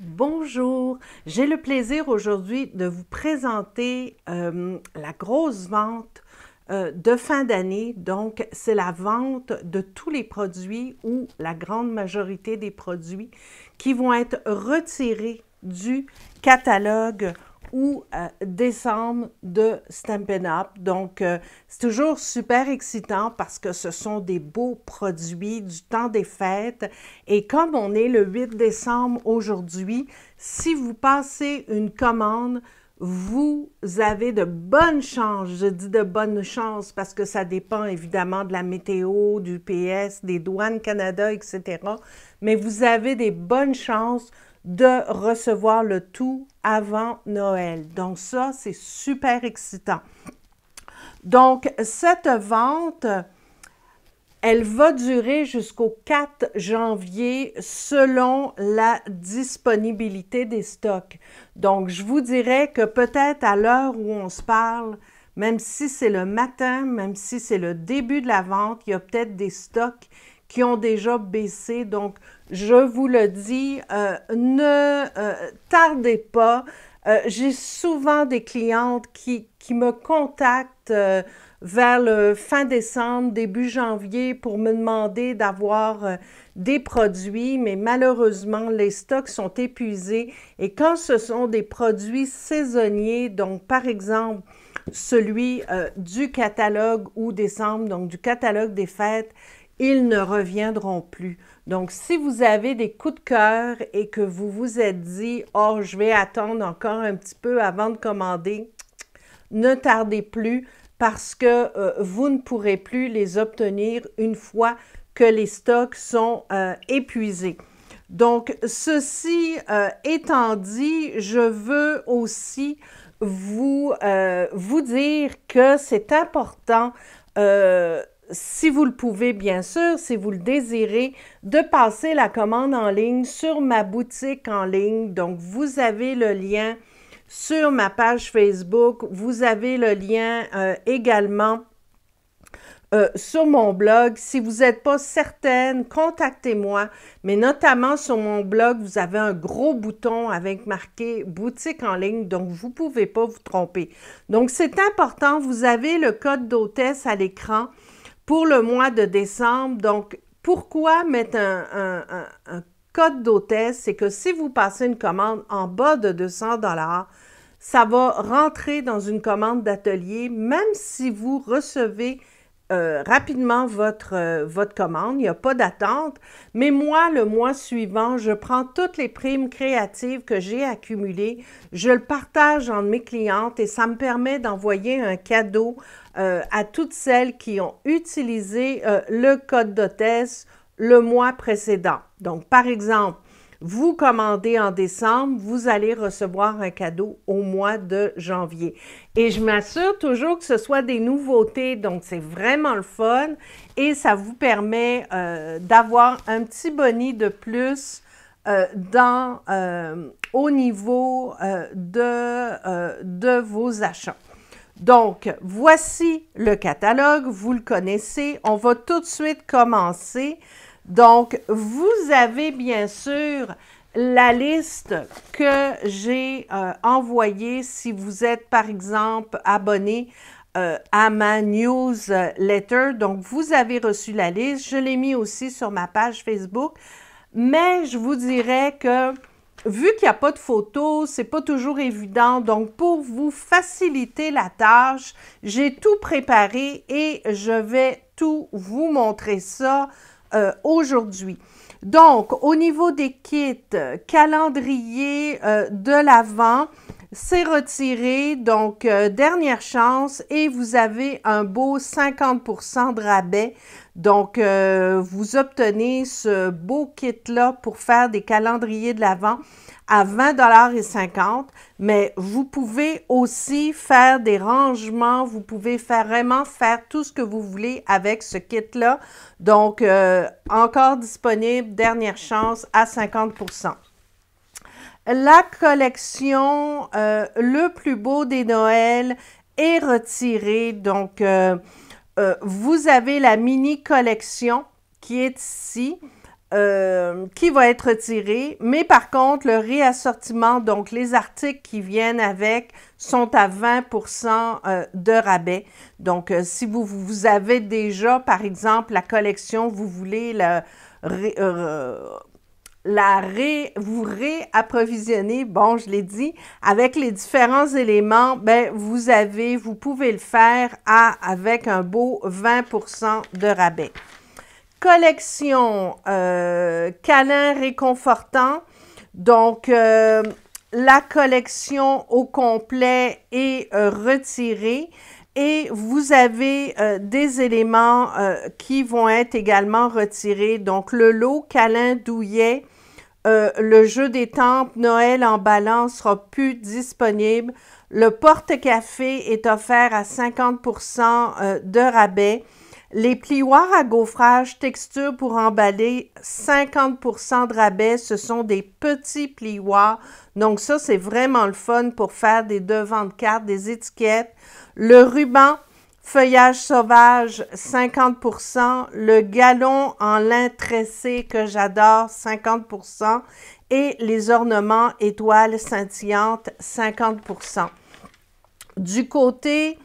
Bonjour, j'ai le plaisir aujourd'hui de vous présenter la grosse vente de fin d'année. Donc, c'est la vente de tous les produits ou la grande majorité des produits qui vont être retirés du catalogue ou décembre de Stampin' Up. Donc, c'est toujours super excitant parce que ce sont des beaux produits du temps des fêtes. Et comme on est le 8 décembre aujourd'hui, si vous passez une commande, vous avez de bonnes chances, je dis de bonnes chances parce que ça dépend évidemment de la météo, du PS, des douanes Canada, etc. Mais vous avez des bonnes chances de recevoir le tout avant Noël. Donc ça, c'est super excitant. Donc cette vente, elle va durer jusqu'au 4 janvier selon la disponibilité des stocks. Donc, je vous dirais que peut-être à l'heure où on se parle, même si c'est le matin, même si c'est le début de la vente, il y a peut-être des stocks qui ont déjà baissé. Donc, je vous le dis, ne tardez pas. J'ai souvent des clientes qui me contactent vers le fin décembre, début janvier pour me demander d'avoir des produits, mais malheureusement, les stocks sont épuisés. Et quand ce sont des produits saisonniers, donc par exemple, celui du catalogue ou décembre, donc du catalogue des fêtes, ils ne reviendront plus. Donc, si vous avez des coups de cœur et que vous vous êtes dit, oh, je vais attendre encore un petit peu avant de commander, ne tardez plus parce que vous ne pourrez plus les obtenir une fois que les stocks sont épuisés. Donc, ceci étant dit, je veux aussi vous dire que c'est important, si vous le pouvez bien sûr, si vous le désirez, de passer la commande en ligne sur ma boutique en ligne. Donc, vous avez le lien sur ma page Facebook. Vous avez le lien également sur mon blog. Si vous n'êtes pas certaine, contactez-moi. Mais notamment sur mon blog, vous avez un gros bouton avec marqué boutique en ligne, donc vous ne pouvez pas vous tromper. Donc, c'est important. Vous avez le code d'hôtesse à l'écran pour le mois de décembre. Donc, pourquoi mettre un code d'hôtesse? C'est que si vous passez une commande en bas de 200 $, ça va rentrer dans une commande d'atelier, même si vous recevez rapidement votre commande, il n'y a pas d'attente, mais moi, le mois suivant, je prends toutes les primes créatives que j'ai accumulées, je le partage entre mes clientes et ça me permet d'envoyer un cadeau à toutes celles qui ont utilisé le code d'hôtesse le mois précédent. Donc, par exemple, vous commandez en décembre, vous allez recevoir un cadeau au mois de janvier. Et je m'assure toujours que ce soit des nouveautés, donc c'est vraiment le fun et ça vous permet d'avoir un petit boni de plus au niveau de vos achats. Donc, voici le catalogue, vous le connaissez. On va tout de suite commencer. Donc, vous avez bien sûr la liste que j'ai envoyée si vous êtes, par exemple, abonné à ma newsletter. Donc, vous avez reçu la liste. Je l'ai mis aussi sur ma page Facebook. Mais je vous dirais que vu qu'il n'y a pas de photos, c'est pas toujours évident. Donc, pour vous faciliter la tâche, j'ai tout préparé et je vais tout vous montrer ça aujourd'hui. Donc, au niveau des kits, calendrier de l'Avent, c'est retiré, donc dernière chance et vous avez un beau 50% de rabais. Donc, vous obtenez ce beau kit-là pour faire des calendriers de l'Avent à 20,50 $, mais vous pouvez aussi faire des rangements, vous pouvez vraiment faire tout ce que vous voulez avec ce kit-là. Donc, encore disponible, dernière chance à 50%. La collection Le plus beau des Noëls est retirée. Donc, vous avez la mini collection qui est ici. qui va être retiré, mais par contre, le réassortiment, donc les articles qui viennent avec, sont à 20% de rabais. Donc, si vous avez déjà, par exemple, la collection, vous voulez vous réapprovisionner, bon, je l'ai dit, avec les différents éléments, ben vous pouvez le faire avec un beau 20% de rabais. Collection câlin réconfortant, donc la collection au complet est retirée et vous avez des éléments qui vont être également retirés, donc le lot câlin douillet, le jeu des tempes Noël en balance sera plus disponible, le porte-café est offert à 50% de rabais. Les plioirs à gaufrage texture pour emballer, 50% de rabais. Ce sont des petits plioirs. Donc ça, c'est vraiment le fun pour faire des devants de cartes, des étiquettes. Le ruban feuillage sauvage, 50%. Le galon en lin tressé que j'adore, 50%. Et les ornements étoiles scintillantes, 50%. Du côté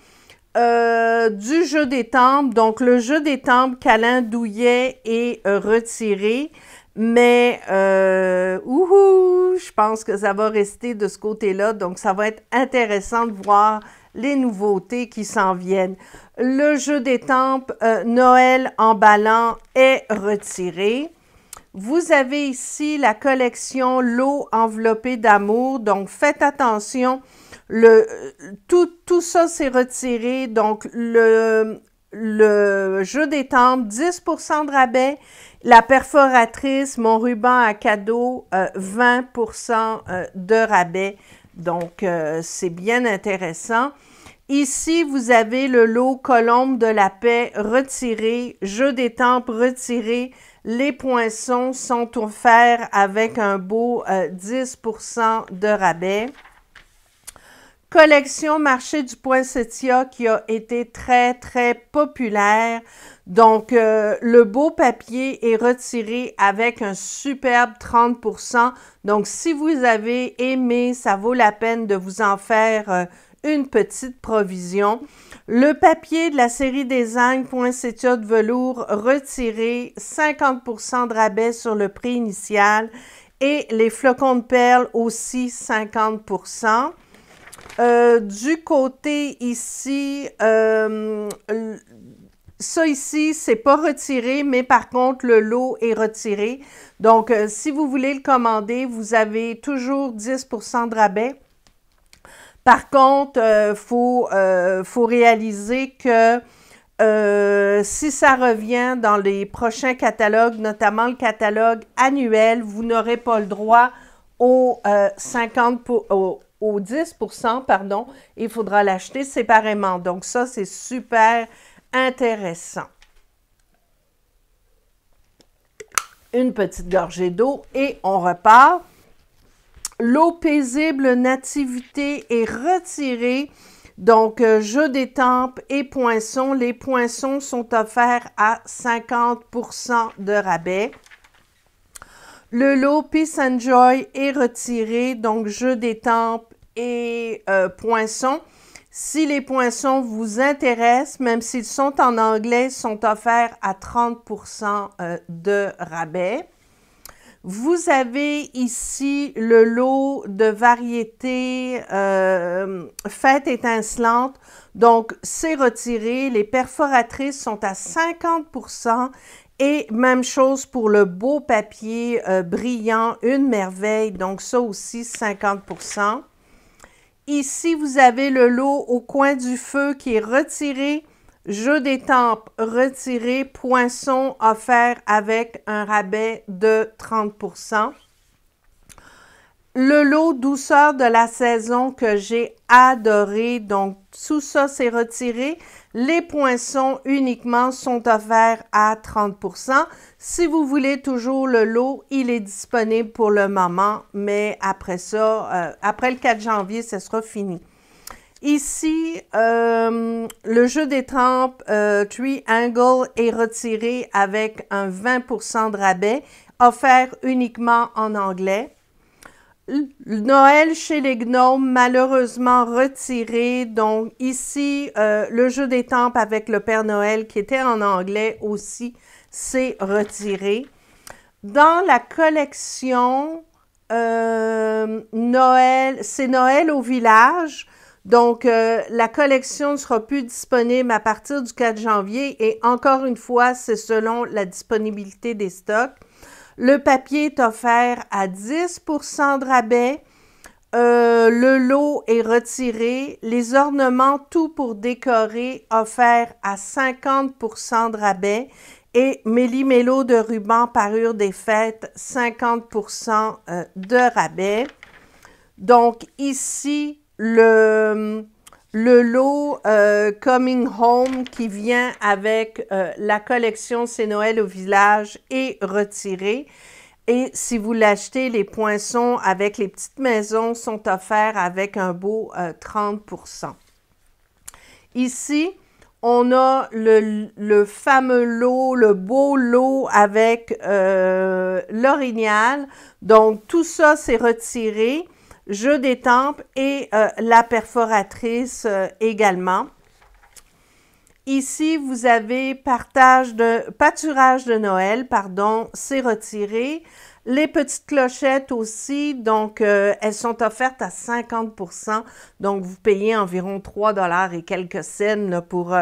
du jeu des tempes, donc le jeu des tempes câlin douillet est retiré, mais je pense que ça va rester de ce côté-là, donc ça va être intéressant de voir les nouveautés qui s'en viennent. Le jeu des tempes Noël emballant est retiré. Vous avez ici la collection L'eau enveloppée d'amour, donc faites attention. Tout ça s'est retiré, donc le jeu des tempes, 10% de rabais, la perforatrice, mon ruban à cadeau, 20% de rabais, donc c'est bien intéressant. Ici, vous avez le lot colombe de la paix retiré, jeu des tempes retiré, les poinçons sont offerts avec un beau 10% de rabais. Collection marché du poinsettia qui a été très, très populaire. Donc, le beau papier est retiré avec un superbe 30%. Donc, si vous avez aimé, ça vaut la peine de vous en faire une petite provision. Le papier de la série Design poinsettia de velours retiré, 50% de rabais sur le prix initial. Et les flocons de perles aussi, 50%. Du côté ici, ça ici, c'est pas retiré, mais par contre, le lot est retiré. Donc, si vous voulez le commander, vous avez toujours 10% de rabais. Par contre, faut réaliser que si ça revient dans les prochains catalogues, notamment le catalogue annuel, vous n'aurez pas le droit au 10%, pardon, il faudra l'acheter séparément. Donc ça, c'est super intéressant. Une petite gorgée d'eau et on repart. L'eau paisible nativité est retirée. Donc, jeu des tempes et poinçons. Les poinçons sont offerts à 50% de rabais. Le lot Peace and Joy est retiré. Donc, jeu des tempes et poinçons. Si les poinçons vous intéressent, même s'ils sont en anglais, sont offerts à 30% de rabais. Vous avez ici le lot de variétés fêtes étincelantes. Donc, c'est retiré. Les perforatrices sont à 50%. Et même chose pour le beau papier brillant, une merveille. Donc, ça aussi, 50%. Ici, vous avez le lot au coin du feu qui est retiré. Jeu des tempes retiré, poinçon offert avec un rabais de 30%. Le lot douceur de la saison que j'ai adoré, donc tout ça c'est retiré. Les poinçons uniquement sont offerts à 30%. Si vous voulez toujours le lot, il est disponible pour le moment, mais après ça, après le 4 janvier, ce sera fini. Ici, le jeu des tempes Triangle est retiré avec un 20% de rabais. offert uniquement en anglais. Noël chez les gnomes, malheureusement retiré. Donc ici, le jeu des tempes avec le Père Noël qui était en anglais aussi, c'est retiré. Dans la collection Noël, c'est Noël au village. Donc, la collection ne sera plus disponible à partir du 4 janvier et encore une fois, c'est selon la disponibilité des stocks. Le papier est offert à 10% de rabais. Le lot est retiré. Les ornements, tout pour décorer, offerts à 50% de rabais. Et méli-mélo de ruban parure des fêtes, 50% de rabais. Donc ici, le lot Coming Home qui vient avec la collection C'est Noël au village est retiré. Et si vous l'achetez, les poinçons avec les petites maisons sont offerts avec un beau 30%. Ici, on a le fameux lot, le beau lot avec l'orignal. Donc, tout ça, c'est retiré. Jeu des tempes et la perforatrice également. Ici, vous avez pâturage de Noël, pardon, c'est retiré. Les petites clochettes aussi, donc elles sont offertes à 50%. Donc, vous payez environ 3 $ et quelques cents là, pour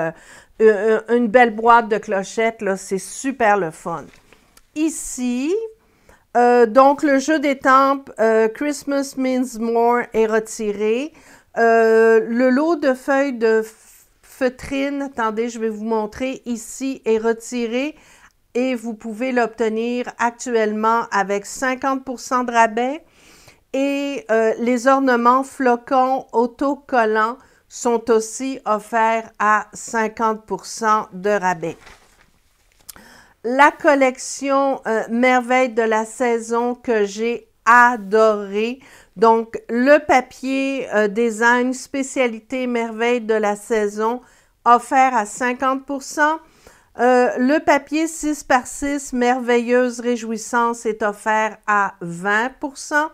une belle boîte de clochettes. C'est super le fun. Ici, donc le jeu des tempes Christmas Means More est retiré. Le lot de feuilles de feutrine, attendez, je vais vous montrer, ici est retiré et vous pouvez l'obtenir actuellement avec 50% de rabais. Et les ornements flocons autocollants sont aussi offerts à 50% de rabais. La collection Merveille de la saison que j'ai adoré. Donc, le papier design spécialité Merveille de la saison offert à 50%. Le papier 6x6 Merveilleuse Réjouissance est offert à 20%.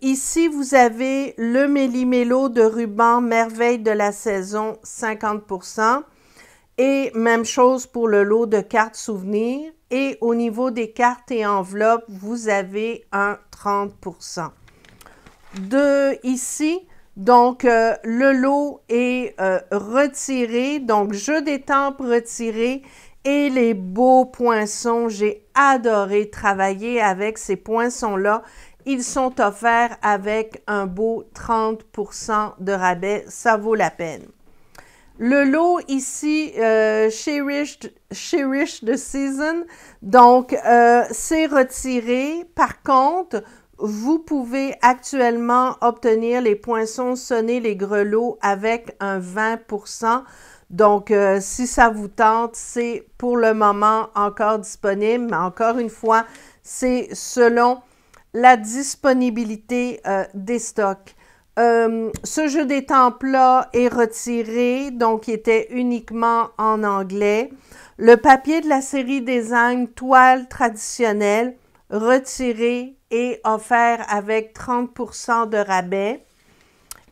Ici, vous avez le méli-mélo de ruban Merveille de la saison, 50%. Et même chose pour le lot de cartes souvenirs. Et au niveau des cartes et enveloppes, vous avez un 30%. Ici, donc le lot est retiré. Donc, jeu des tempes retiré. Et les beaux poinçons, j'ai adoré travailler avec ces poinçons-là. Ils sont offerts avec un beau 30% de rabais. Ça vaut la peine. Le lot ici, Cherish the Season, donc c'est retiré. Par contre, vous pouvez actuellement obtenir les poinçons sonnés les grelots avec un 20%. Donc, si ça vous tente, c'est pour le moment encore disponible. Mais encore une fois, c'est selon la disponibilité des stocks. Ce jeu des tempes-là est retiré, donc il était uniquement en anglais. Le papier de la série Design Toile traditionnelle, retiré et offert avec 30% de rabais.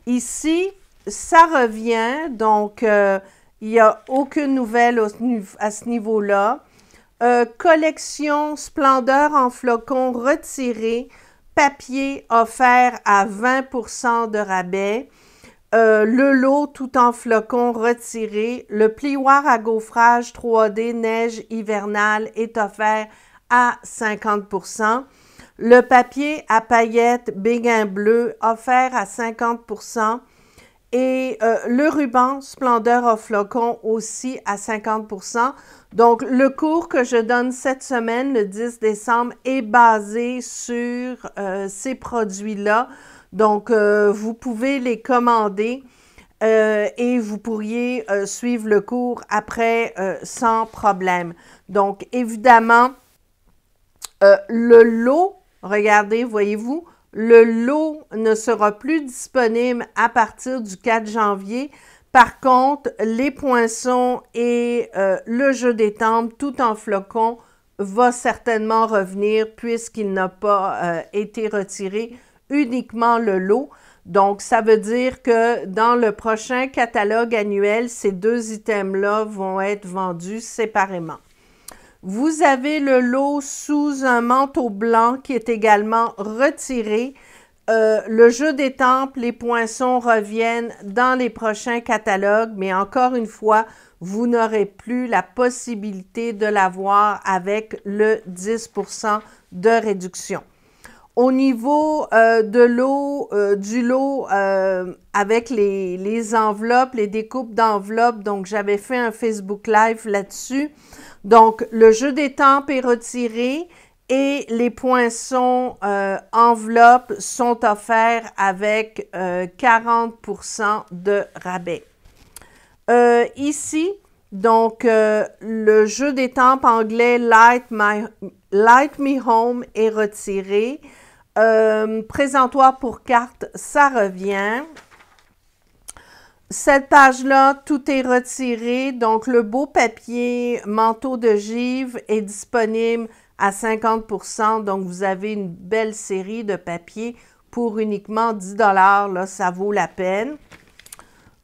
Ici, ça revient, donc il n'y a aucune nouvelle à ce niveau-là. Collection Splendeur en flocons retiré, papier offert à 20% de rabais. Le lot tout en flocons retiré. Le plioir à gaufrage 3D neige hivernale est offert à 50%. Le papier à paillettes béguin bleu offert à 50%. Et le ruban Splendeur en flocons aussi à 50%. Donc, le cours que je donne cette semaine, le 10 décembre, est basé sur ces produits-là. Donc, vous pouvez les commander et vous pourriez suivre le cours après sans problème. Donc, évidemment, le lot, regardez, voyez-vous, le lot ne sera plus disponible à partir du 4 janvier. Par contre, les poinçons et le jeu des tempes, tout en flocons, va certainement revenir puisqu'il n'a pas été retiré, uniquement le lot. Donc, ça veut dire que dans le prochain catalogue annuel, ces deux items-là vont être vendus séparément. Vous avez le lot sous un manteau blanc qui est également retiré. Le jeu des temples, les poinçons reviennent dans les prochains catalogues, mais encore une fois, vous n'aurez plus la possibilité de l'avoir avec le 10% de réduction. Au niveau du lot avec les enveloppes, les découpes d'enveloppes, donc j'avais fait un Facebook Live là-dessus. Donc, le jeu des temples est retiré et les poinçons enveloppes sont offerts avec 40% de rabais. Ici, donc, le jeu des temples anglais Light Me Home est retiré. Présentoir pour carte, ça revient. Cette page-là, tout est retiré. Donc, le beau papier manteau de givre est disponible à 50%. Donc, vous avez une belle série de papiers pour uniquement 10 $. Là, ça vaut la peine.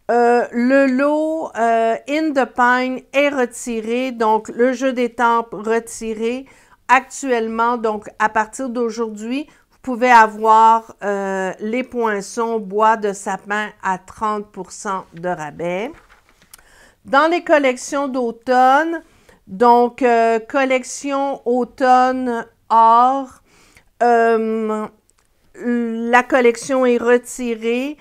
Le lot In the Pine est retiré. Donc, le jeu des temples retiré. Actuellement, donc, à partir d'aujourd'hui, vous pouvez avoir les poinçons bois de sapin à 30% de rabais. Dans les collections d'automne, donc collection automne or, la collection est retirée.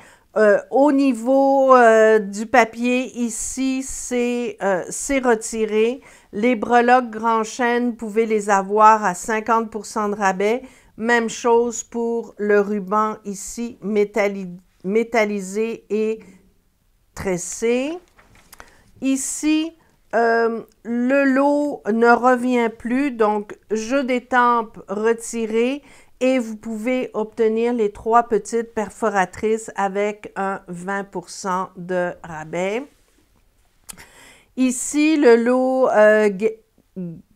Au niveau du papier, ici, c'est retiré. Les breloques grand chêne, vous pouvez les avoir à 50% de rabais. Même chose pour le ruban ici, métallisé et tressé. Ici, le lot ne revient plus, donc jeu des temples retiré et vous pouvez obtenir les 3 petites perforatrices avec un 20% de rabais. Ici, le lot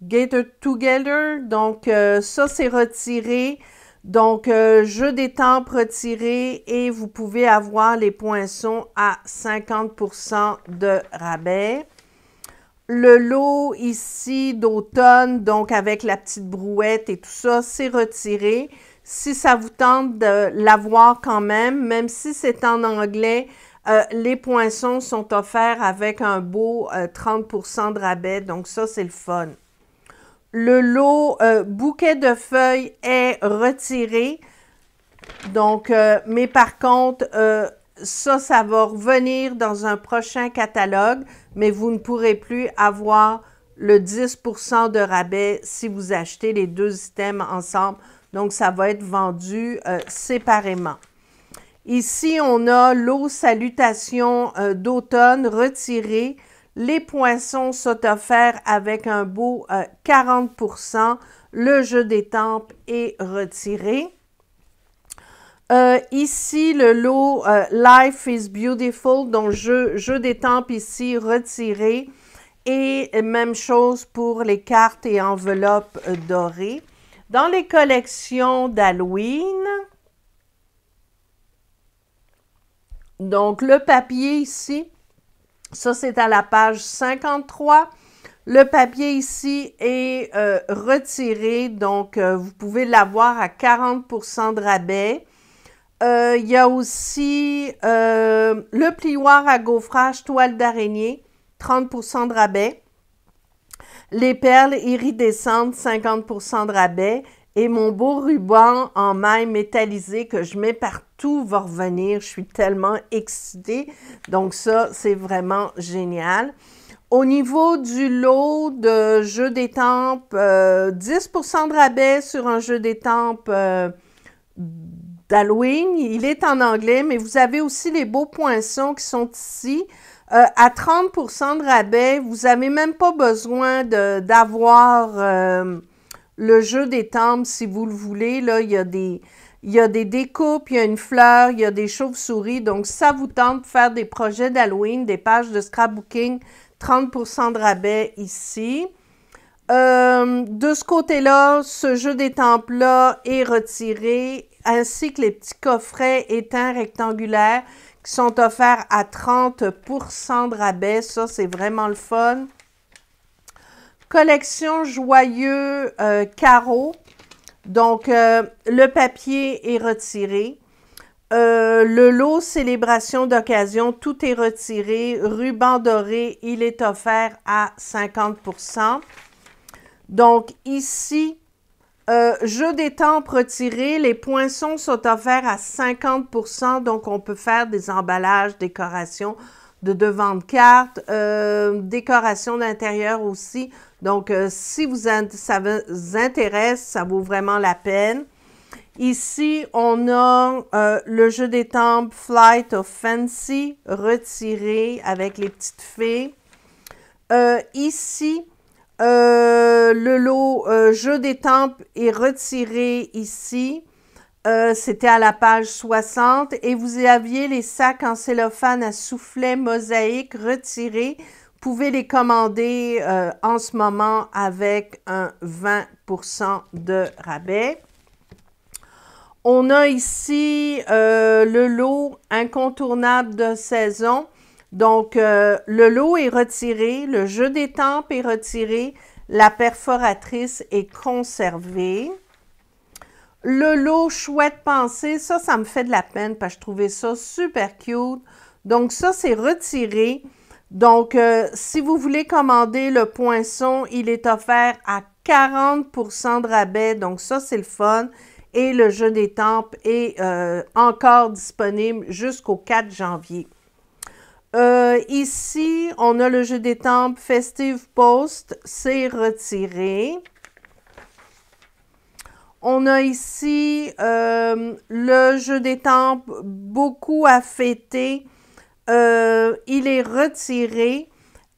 Get It Together, donc ça c'est retiré, donc jeu des temples retiré et vous pouvez avoir les poinçons à 50% de rabais. Le lot ici d'automne, donc avec la petite brouette et tout ça, c'est retiré. Si ça vous tente de l'avoir quand même si c'est en anglais, les poinçons sont offerts avec un beau 30% de rabais, donc ça, c'est le fun. Le lot bouquet de feuilles est retiré, donc, mais par contre, ça va revenir dans un prochain catalogue, mais vous ne pourrez plus avoir le 10% de rabais si vous achetez les deux items ensemble, donc ça va être vendu séparément. Ici, on a l'eau salutation d'automne retirée. Les poinçons sont offerts avec un beau 40%. Le jeu des temples est retiré. Ici, le lot Life is Beautiful, donc jeu des temples ici retiré. Et même chose pour les cartes et enveloppes dorées. Dans les collections d'Halloween, donc, le papier ici, ça c'est à la page 53. Le papier ici est retiré, donc vous pouvez l'avoir à 40% de rabais. Il y a aussi le plioir à gaufrage toile d'araignée, 30% de rabais. Les perles iridescentes, 50% de rabais. Et mon beau ruban en maille métallisé que je mets partout va revenir. Je suis tellement excitée. Donc ça, c'est vraiment génial. Au niveau du lot de jeu des temples, 10% de rabais sur un jeu des temples d'Halloween. Il est en anglais, mais vous avez aussi les beaux poinçons qui sont ici. À 30% de rabais, vous n'avez même pas besoin d'avoir... le jeu des temples, si vous le voulez, là, il y a des découpes, il y a une fleur, il y a des chauves-souris. Donc, ça vous tente de faire des projets d'Halloween, des pages de scrapbooking, 30% de rabais ici. De ce côté-là, ce jeu d'étampes-là est retiré, ainsi que les petits coffrets étangs rectangulaires qui sont offerts à 30% de rabais. Ça, c'est vraiment le fun. Collection Joyeux Carreaux. Donc, le papier est retiré. Le lot Célébration d'occasion, tout est retiré. Ruban doré, il est offert à 50%. Donc, ici, jeu d'étampes retiré, les poinçons sont offerts à 50%. Donc, on peut faire des emballages, décorations de devant de cartes, décoration d'intérieur aussi. Donc, si ça vous intéresse, ça vaut vraiment la peine. Ici, on a le jeu d'étampes Flight of Fancy retiré avec les petites fées. Ici, le lot jeu d'étampes est retiré ici. C'était à la page 60. Et vous aviez les sacs en cellophane à soufflet mosaïque retirés. Vous pouvez les commander en ce moment avec un 20% de rabais. On a ici le lot incontournable de saison. Donc, le lot est retiré, le jeu d'étampes est retiré, la perforatrice est conservée. Le lot Chouette Pensée, ça me fait de la peine parce que je trouvais ça super cute. Donc, ça, c'est retiré. Donc, si vous voulez commander le poinçon, il est offert à 40% de rabais. Donc, ça, c'est le fun. Et le jeu d'étampes est encore disponible jusqu'au 4 janvier. Ici, on a le jeu d'étampes Festive Post, c'est retiré. On a ici le jeu d'étampes Beaucoup à fêter, il est retiré.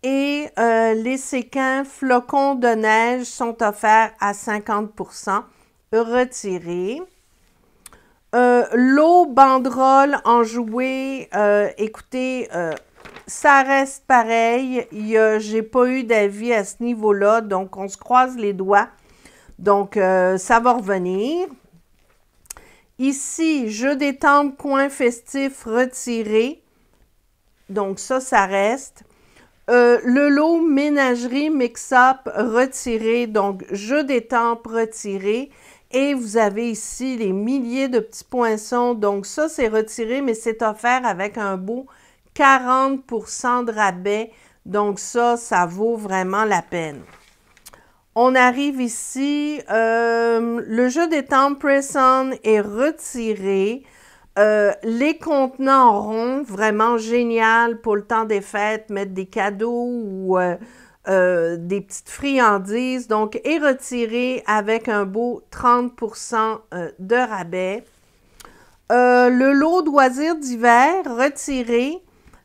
Et les séquins Flocons de neige sont offerts à 50%. Retiré. L'eau banderole en jouet, écoutez, ça reste pareil. J'ai pas eu d'avis à ce niveau-là, donc on se croise les doigts. Donc, ça va revenir. Ici, jeu d'étampes coin festif retiré. Donc, ça reste. Le lot ménagerie mix-up retiré, donc jeu d'étampes retiré. Et vous avez ici les milliers de petits poinçons. Donc ça, c'est retiré, mais c'est offert avec un beau 40% de rabais. Donc ça vaut vraiment la peine. On arrive ici, le jeu d'étampes Press-On est retiré. Les contenants ronds, vraiment génial pour le temps des fêtes, mettre des cadeaux ou des petites friandises. Donc, est retiré avec un beau 30% de rabais. Le lot d'oisirs d'hiver retiré.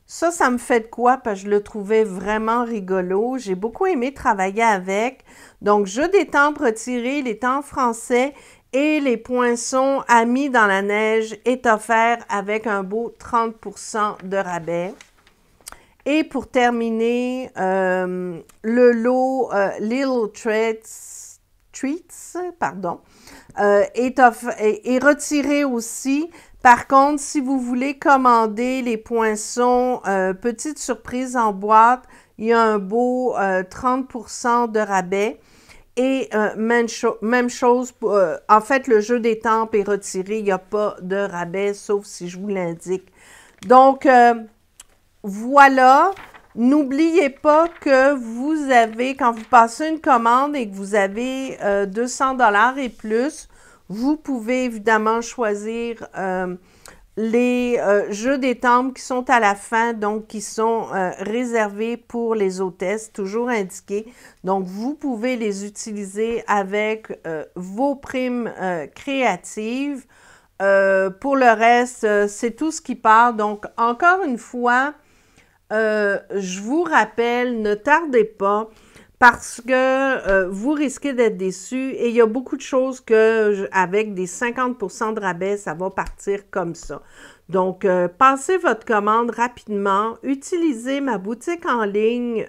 Ça me fait de quoi? Parce que je le trouvais vraiment rigolo. J'ai beaucoup aimé travailler avec. Donc, jeu d'étampes retiré, les temps français et les poinçons amis dans la neige est offert avec un beau 30% de rabais. Et pour terminer, le lot Little Treats est retiré aussi. Par contre, si vous voulez commander les poinçons, petite surprise en boîte, il y a un beau 30% de rabais. Et même chose, en fait, le jeu d'étampes est retiré, il n'y a pas de rabais, sauf si je vous l'indique. Donc, voilà. N'oubliez pas que vous avez, quand vous passez une commande et que vous avez 200 $ et plus, vous pouvez évidemment choisir les jeux d'étampes qui sont à la fin, donc qui sont réservés pour les hôtesses, toujours indiqués. Donc, vous pouvez les utiliser avec vos primes créatives. Pour le reste, c'est tout ce qui part. Donc, encore une fois, je vous rappelle, ne tardez pas parce que vous risquez d'être déçus et il y a beaucoup de choses que, avec des 50% de rabais, ça va partir comme ça. Donc, passez votre commande rapidement, utilisez ma boutique en ligne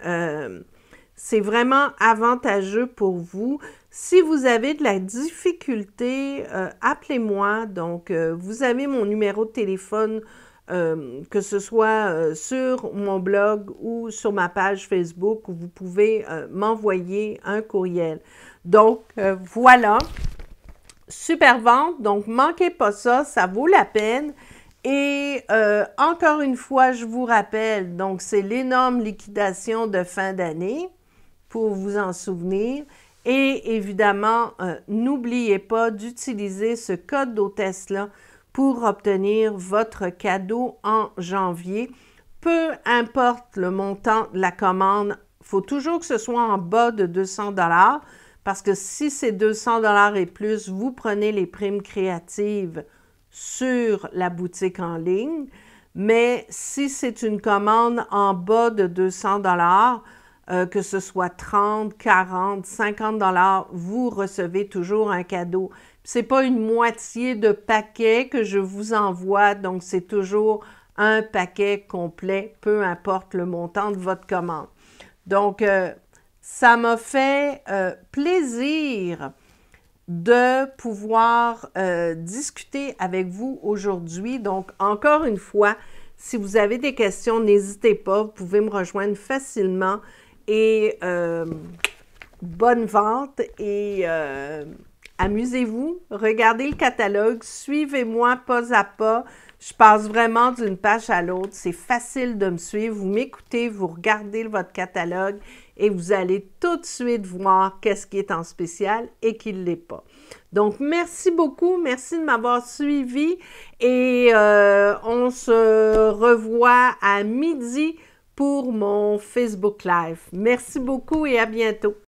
c'est vraiment avantageux pour vous. Si vous avez de la difficulté, appelez-moi. Donc, vous avez mon numéro de téléphone, que ce soit sur mon blog ou sur ma page Facebook, où vous pouvez m'envoyer un courriel. Donc, voilà. Super vente, donc manquez pas ça, ça vaut la peine. Et encore une fois, je vous rappelle, donc c'est l'énorme liquidation de fin d'année, pour vous en souvenir. Et évidemment, n'oubliez pas d'utiliser ce code d'hôtesse-là pour obtenir votre cadeau en janvier. Peu importe le montant de la commande, il faut toujours que ce soit en bas de 200 $, parce que si c'est 200 $ et plus, vous prenez les primes créatives sur la boutique en ligne. Mais si c'est une commande en bas de 200 $, que ce soit 30, 40, 50 $, vous recevez toujours un cadeau. Ce n'est pas une moitié de paquet que je vous envoie, donc c'est toujours un paquet complet, peu importe le montant de votre commande. Donc, ça m'a fait plaisir de pouvoir discuter avec vous aujourd'hui. Donc, encore une fois, si vous avez des questions, n'hésitez pas, vous pouvez me rejoindre facilement. Et bonne vente et amusez-vous, regardez le catalogue, suivez-moi pas à pas. Je passe vraiment d'une page à l'autre, c'est facile de me suivre. Vous m'écoutez, vous regardez votre catalogue et vous allez tout de suite voir qu'est-ce qui est en spécial et qui ne l'est pas. Donc, merci beaucoup, merci de m'avoir suivi et on se revoit à midi pour mon Facebook Live. Merci beaucoup et à bientôt.